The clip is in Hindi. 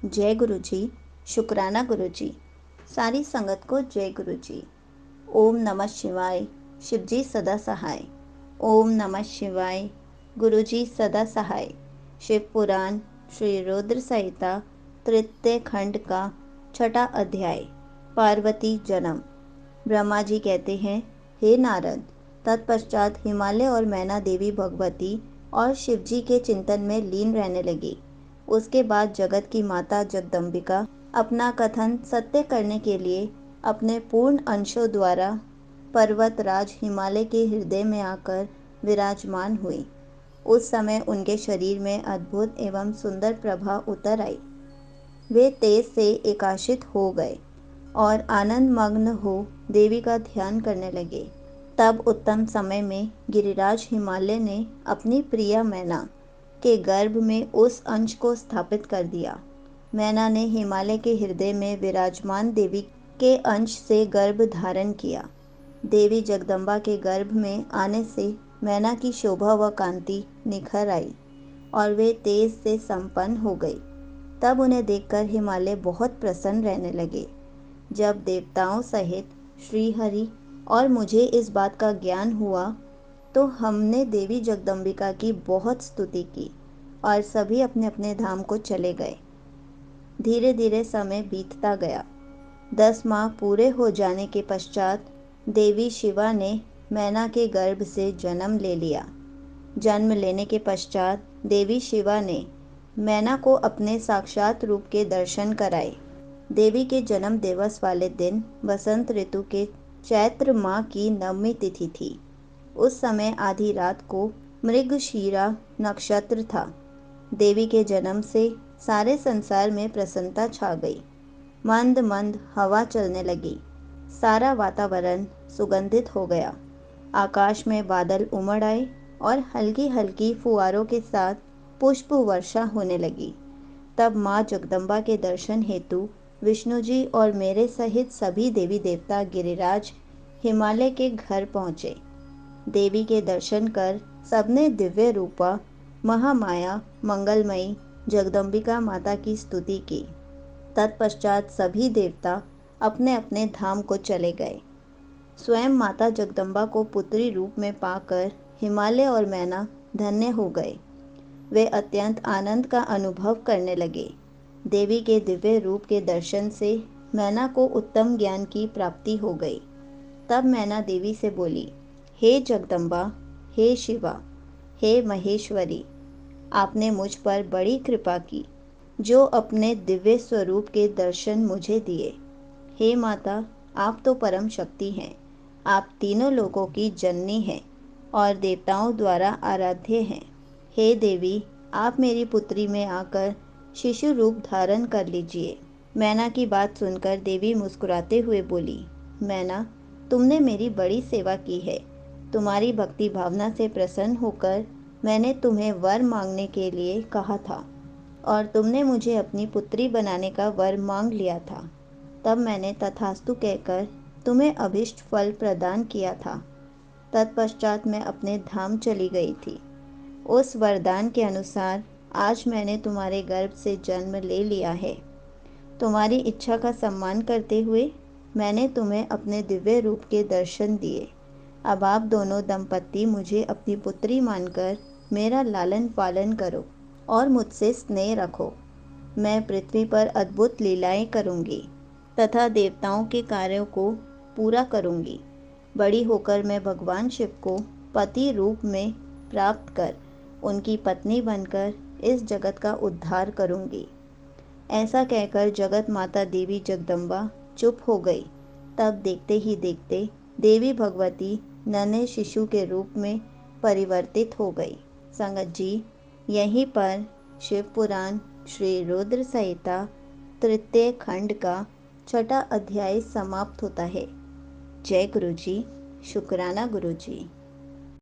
जय गुरु जी। शुक्राना गुरु जी। सारी संगत को जय गुरु जी। ओम नमः शिवाय। शिव जी सदा सहाय। ओम नमः शिवाय। गुरु जी सदा सहाय। शिव पुराण श्री रुद्र संहिता तृतीय खंड का छठा अध्याय। पार्वती जन्म। ब्रह्मा जी कहते हैं, हे नारद, तत्पश्चात हिमालय और मैना देवी भगवती और शिव जी के चिंतन में लीन रहने लगी। उसके बाद जगत की माता जगदम्बिका अपना कथन सत्य करने के लिए अपने पूर्ण अंशों द्वारा पर्वतराज हिमालय के हृदय में आकर विराजमान हुई। उस समय उनके शरीर में अद्भुत एवं सुंदर प्रभा उतर आई। वे तेज से एकाशित हो गए और आनंद मग्न हो देवी का ध्यान करने लगे। तब उत्तम समय में गिरिराज हिमालय ने अपनी प्रिया मैना के गर्भ में उस अंश को स्थापित कर दिया। मैना ने हिमालय के हृदय में विराजमान देवी के अंश से गर्भ धारण किया। देवी जगदम्बा के गर्भ में आने से मैना की शोभा व कांति निखर आई और वे तेज से संपन्न हो गई। तब उन्हें देखकर हिमालय बहुत प्रसन्न रहने लगे। जब देवताओं सहित श्रीहरि और मुझे इस बात का ज्ञान हुआ तो हमने देवी जगदम्बिका की बहुत स्तुति की और सभी अपने अपने धाम को चले गए। धीरे धीरे समय बीतता गया। 10 माह पूरे हो जाने के पश्चात देवी शिवा ने मैना के गर्भ से जन्म ले लिया। जन्म लेने के पश्चात देवी शिवा ने मैना को अपने साक्षात रूप के दर्शन कराए। देवी के जन्म दिवस वाले दिन वसंत ऋतु के चैत्र माह की नवमी तिथि थी। उस समय आधी रात को मृगशीरा नक्षत्र था। देवी के जन्म से सारे संसार में प्रसन्नता छा गई। मंद मंद हवा चलने लगी। सारा वातावरण सुगंधित हो गया। आकाश में बादल उमड़ आए और हल्की हल्की फुहारों के साथ पुष्प वर्षा होने लगी। तब माँ जगदम्बा के दर्शन हेतु विष्णु जी और मेरे सहित सभी देवी देवता गिरिराज हिमालय के घर पहुँचे। देवी के दर्शन कर सबने दिव्य रूपा महामाया मंगलमयी जगदम्बिका माता की स्तुति की। तत्पश्चात सभी देवता अपने अपने धाम को चले गए। स्वयं माता जगदम्बा को पुत्री रूप में पाकर हिमालय और मैना धन्य हो गए। वे अत्यंत आनंद का अनुभव करने लगे। देवी के दिव्य रूप के दर्शन से मैना को उत्तम ज्ञान की प्राप्ति हो गई। तब मैना देवी से बोली, हे जगदम्बा, हे शिवा, हे महेश्वरी, आपने मुझ पर बड़ी कृपा की, जो अपने दिव्य स्वरूप के दर्शन मुझे दिए। हे माता, आप तो परम शक्ति हैं। आप तीनों लोकों की जननी हैं और देवताओं द्वारा आराध्य हैं। हे देवी, आप मेरी पुत्री में आकर शिशु रूप धारण कर लीजिए। मैना की बात सुनकर देवी मुस्कुराते हुए बोली, मैना, तुमने मेरी बड़ी सेवा की है। तुम्हारी भक्ति भावना से प्रसन्न होकर मैंने तुम्हें वर मांगने के लिए कहा था और तुमने मुझे अपनी पुत्री बनाने का वर मांग लिया था। तब मैंने तथास्तु कहकर तुम्हें अभीष्ट फल प्रदान किया था। तत्पश्चात मैं अपने धाम चली गई थी। उस वरदान के अनुसार आज मैंने तुम्हारे गर्भ से जन्म ले लिया है। तुम्हारी इच्छा का सम्मान करते हुए मैंने तुम्हें अपने दिव्य रूप के दर्शन दिए। अब आप दोनों दंपत्ति मुझे अपनी पुत्री मानकर मेरा लालन पालन करो और मुझसे स्नेह रखो। मैं पृथ्वी पर अद्भुत लीलाएं करूंगी तथा देवताओं के कार्यों को पूरा करूंगी। बड़ी होकर मैं भगवान शिव को पति रूप में प्राप्त कर उनकी पत्नी बनकर इस जगत का उद्धार करूंगी। ऐसा कहकर जगत माता देवी जगदम्बा चुप हो गई। तब देखते ही देखते देवी भगवती नन्हे शिशु के रूप में परिवर्तित हो गई। संगत जी, यहीं पर शिव पुराण श्री रुद्र संहिता तृतीय खंड का छठा अध्याय समाप्त होता है। जय गुरु जी। शुक्राना गुरु जी।